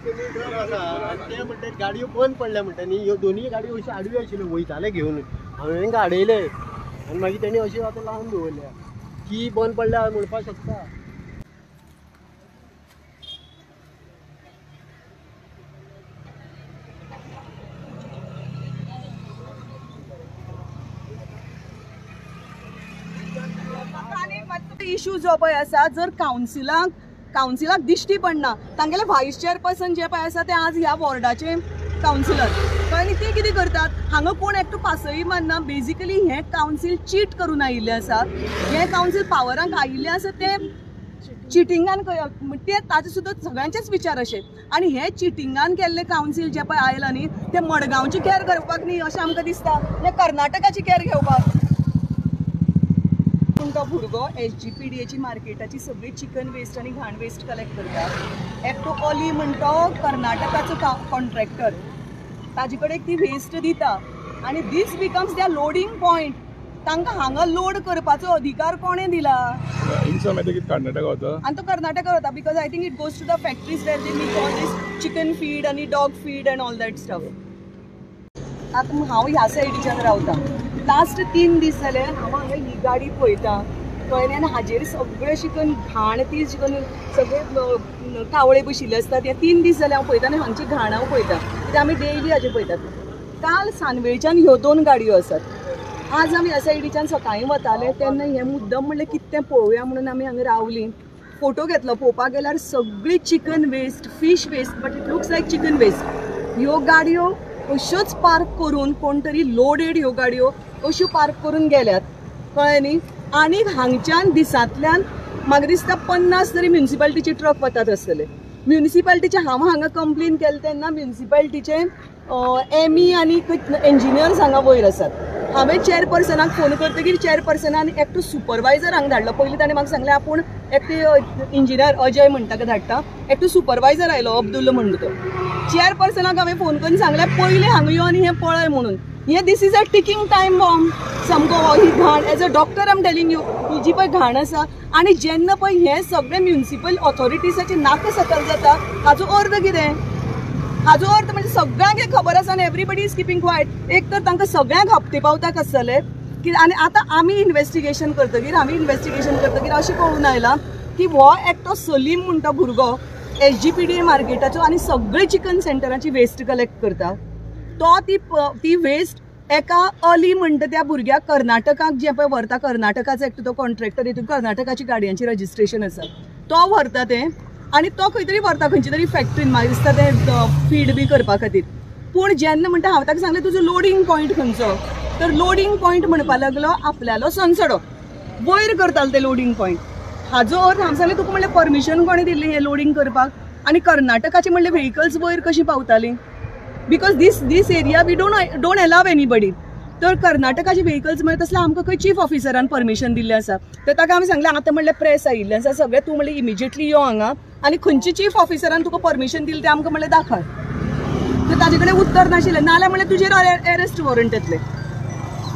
ते म्हणतात गाडयो बंद पडल्या म्हणटा न्ही, ह्यो दोनूय गाडयो अश्यो आडव्यो आशिल्ल्यो वयताले घेवन, हांवें तांकां आडयले आनी मागीर तेणी अश्यो आतां लावन दवरल्या की बंद पडल्या म्हणपाक शकता. इश्यू जो पळय आसा, जर कावन्सिलाक दिश्टी पडना, तांगेले व्हायस चेअरपर्सन जे पळय आसा ते आज ह्या वॉर्डाचे कावन्सिलर, कळ्ळें न्ही, ते कितें करतात, हांगा कोण एकटो पासय मारना. बेजिकली हे कावन्सील चीट करून आयिल्ले आसा, हे कावन्सील पावरांक आयिल्ले आसा ते चिटिंगान, ते ताजे सुद्दां सगळ्यांचेच विचार अशे. आनी हे चिटिंगान केल्ले कावन्सील जे पळय आयला न्ही, ते मडगांवची कॅर घेवपाक न्ही अशें आमकां दिसता, हे कर्नाटकाची कॅर घेवपाक. तो भुरगो SGPDAची मार्केटाची सगळी चिकन वेस्ट आनी घाण वेस्ट कलेक्ट करता. एकटो अली म्हणतो कर्नाटकाचो कॉन्ट्रॅक्टर, ताजे कडेन ती वेस्ट दिता आनी दीस बिकम्स त्या लोडिंग पॉयंट. तांकां हांगा लोड करपाचो अधिकार कोणें दिला? कर्नाटका वता आनी तो कर्नाटका वता, because I think it goes to the factories where they make all these chicken feed आनी dog feed and all that stuff. आतां हांव ह्या सायडीच्यान रावतां, लास्ट 3 दीस जाले हांव हांगा ही गाडी पळयता, कळ्ळें, आनी हाजेर सगळें चिकन घाण, ती चिकन सगळे कावळे बशिल्ले आसतात. हे 3 दीस जाले हांव पळयता आनी हांगची घाण हांव पळयता, कित्याक आमी डेली हाजेर पळयतात. काल सानवेळच्यान ह्यो 2 गाडयो आसात. आज आमी ह्या सायडीच्यान सकाळीं वताले तेन्ना हे मुद्दम म्हणलें कितें तें पळोवया म्हणून आमी हांगा रावलीं. फोटो घेतलो, पळोवपाक गेल्यार सगळी chicken waste, fish waste, but it looks like chicken waste. ह्यो गाडयो अश्योच पार्क करून, कोण तरी लोडेड ह्यो गाडयो अश्यो पार्क करून गेल्यात, कळ्ळें न्ही. आनी हांगच्यान दिसांतल्यान म्हाका दिसता 50 तरी म्युनिसिपालिटीचे ट्रक वतात आसतले. म्युनिसिपालिटीचे हांव हांगा कंप्लेन केलें तेन्ना म्युनिसिपालिटीचे ME आनी इंजिनियर्स हांगा वयर आसात. हांवें चेअरपर्सनाक फोन करतकीर चेअरपर्सनान एकटो सुपरवायझर हांगा धाडलो. पयलीं ताणें म्हाका सांगलें आपूण एकटे इंजिनियर अजय म्हणटा तो धाडटा, एकटो सुपरवायझर आयलो अब्दुल म्हणटा तो. चेअरपर्सनाक हांवें फोन करून सांगलें पयलीं हांगा यो आनी हें पळय म्हणून. हे this is a ticking time bomb सामको हो. ही घाण, as a doctor I am telling you, ही जी पळय घाण आसा, आनी जेन्ना पळय हे सगळे म्युनिसिपल ऑथॉरिटीजाची नाका सकल जाता, हाचो अर्थ कितें? हाचो अर्थ म्हणजे सगळ्यांक हे खबर आसा आनी एवरीबडी इज किपींग क्वायट. एक तर तांकां सगळ्यांक हप्ते पावतात आसतले की, आनी आतां आमी इन्व्हेस्टिगेशन करतकीर अशें कळून आयलां की हो एकटो सलीम म्हणटा भुरगो SGPDA मार्केटाचो आनी सगळे चिकन सेंटराची वेस्ट कलेक्ट करता. तो ती वेस्ट एका अली म्हणटा त्या भुरग्याक कर्नाटकाक जे पळय व्हरता, कर्नाटकाचो एकटो तो कॉन्ट्रॅक्टर, हितून कर्नाटकाची गाडयांची रजिस्ट्रेशन आसा, तो व्हरता तें आनी तो खंय तरी व्हरता खंयची तरी फॅक्टरीन, म्हाका दिसता तें फीड बी करपा खातीर. पूण जेन्ना म्हणटा हांव ताका सांगलें तुजो लोडिंग पॉयंट खंयचो, तर लोडिंग पॉयंट म्हणपा लागलो आपल्यालो सनसडो, वयर करतालो ते लोडिंग पॉयंट. हाजो अर्थ हांव सांगलें तुका म्हणलें परमिशन कोणें दिल्लें हें लोडिंग करपाक, आनी कर्नाटकाची म्हणलें व्हेहिकल्स वयर कशीं पावतालीं, because this area we don't allow anybody. तर कर्नाटकाची व्हेहिकल्स म्हळ्यार तसलें आमकां खंय चीफ ऑफिसरान परमिशन दिल्लें आसा. तर ताका हांवें सांगलें आतां म्हणलें प्रेस आयिल्लें आसा सगळें, तूं म्हणलें इमिजिएटली यो हांगा आनी खंयची चीफ ऑफिसरान तुका परमिशन दिली तें आमकां म्हणलें दाखय. तर ताजे कडेन उत्तर नाशिल्लें, नाल्यार म्हणलें तुजेर अरेस्ट वॉरंट येतलें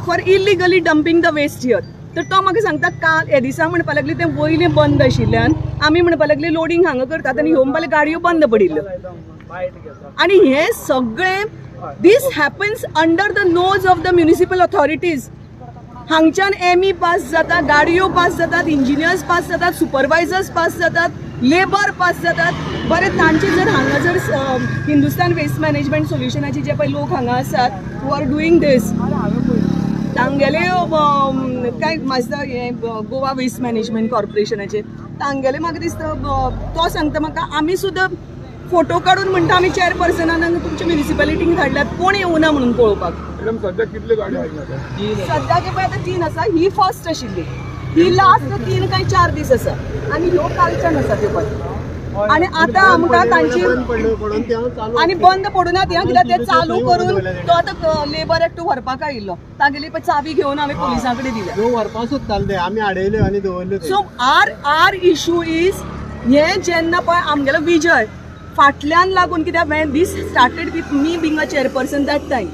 for illegally dumping the waste here. तर तो म्हाका सांगता काल हे दिसा म्हणपा लागली तें वयलें बंद आशिल्ल्यान आमी म्हणपा लागली लोडिंग हांगा करतात आनी ह्यो म्हणपाक गाडयो बंद पडिल्ल्यो. आनी हे सगळें this happens under the nose of the municipal authorities. हांगच्यान ME पास जाता, गाडयो पास जातात, इंजिनियर्स पास जातात, सुपरवायझर्स पास जातात, लेबर पास जातात. बरें तांचे जर हांगा जर हिंदुस्तान वेस्ट मॅनेजमेंट सोल्युशनाचे जे पळय लोक हांगा आसात हू आर डुईंग दीस, तांगेले काय म्हाका हे गोवा वेस्ट मॅनेजमेंट कॉर्पोरेशनाचे तांगेले म्हाका दिसता तो सांगता म्हाका आमी सुद्दां फोटो काढून म्हणटा आमी चेअरपर्सनान तुमच्या म्युनिसिपालिटीक धाडल्यात, कोण येवना म्हणून पळोवपाक. सध्या कितल्यो गाडयो आसा? सध्याचे पळय आतां 3 आसा, ही फर्स्ट आशिल्ली, ही लास्ट 3 काय 4 दीस आसा आनी ह्यो कालच्यान आसा त्यो पळय. आनी आतां आमकां तांची आनी बंद पडूना तें, कित्याक तें चालू करून तो आतां लेबर एकटो व्हरपाक आयिल्लो, तागेली पळय चावी घेवन हांवें पुलिसां कडेन दिल्या. व्हरपाक सोदताले ते आमी आडयल्यो आनी दवरल्यो. सो आर इशू इज हे जेन्ना पळय आमगेलो विजय फाटल्यान लागून, कित्याक when this started with me being a chairperson that time,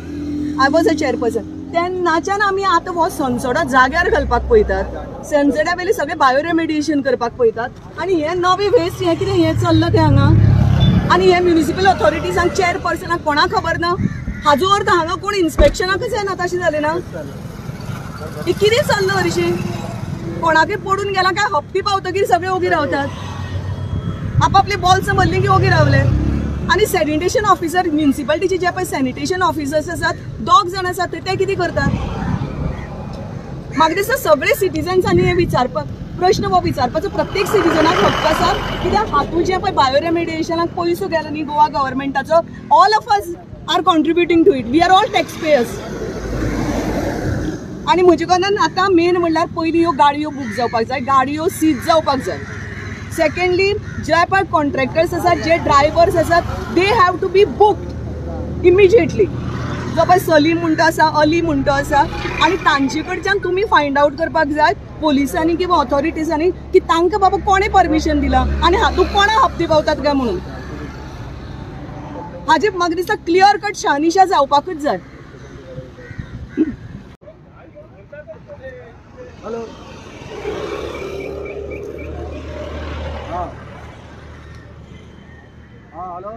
I was a chairperson, तेन्नाच्यान आमी आतां हो सनसडो जाग्यार घालपाक पळयतात, सनसड्या वेली सगळें बायो रेमेडिएशन करपाक पळयतात. आनी हें नवी वेस्ट हें कितें हें चल्लां तें हांगा आणि हे म्युनिसिपल ऑथॉरिटीजांक चेअरपर्सनाक कोणाक खबर ना? हाजो अर्थ हांगा कोण इन्स्पेक्शनाकच येना तशें जालें ना? हे कितें चल्लं हरशीं? कोणाकय पडून गेला काय हप्ती पावतकीर सगळे ओगी रावतात. आपापले बॉल समजले की ओगी रावले. आणि सॅनिटेशन ऑफिसर म्युनिसिपालिटीचे जे पळय सॅनिटेशन ऑफिसर्स आसात 2 जाण आसात ते कितें करतात? म्हाका दिसता सगळे सिटिजन्सांनी हे विचारपाक प्रश्न हो विचारपाचो प्रत्येक सिटिजनाक हक्क आसा. कित्याक हातूंत जे पळय बायोरेमेडिएशनाक पयसो गेलो न्ही गोवा गव्हर्मेंटाचो, all of us are contributing to it. We are all tax payers. आणि म्हजे कोतान आतां मेन म्हणल्यार पयलीं ह्यो गाडयो बूक जावपाक जाय, गाडयो सीज जावपाक जाय. सेकंडली जे पळय कॉन्ट्रॅक्टर्स आसात, जे ड्रायव्हर्स आसात, they have to be booked immediately. जो पळय सलीम म्हणटा आसा, अली म्हणटा आसा, आणि तांचे कडच्यान तुमी फायंड आउट करपाक जाय पोलिसांनी किंवा ऑथॉरिटीजांनी की तांकां बाबा कोणें परमिशन दिलां आनी हातूंत कोणा हप्ते पावतात काय म्हणून. हाजे म्हाका दिसता क्लियर कट शहानिशा जावपाकूच जाय. हॅलो हाँ हाँ हेलो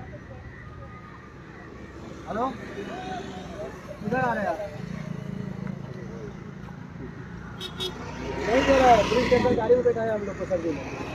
हेलो किधर आ रहे हैं आप? नहीं दे रहा है, पुलिस स्टेशन गाड़ी में बैठा है हम लोग को सर जी ने.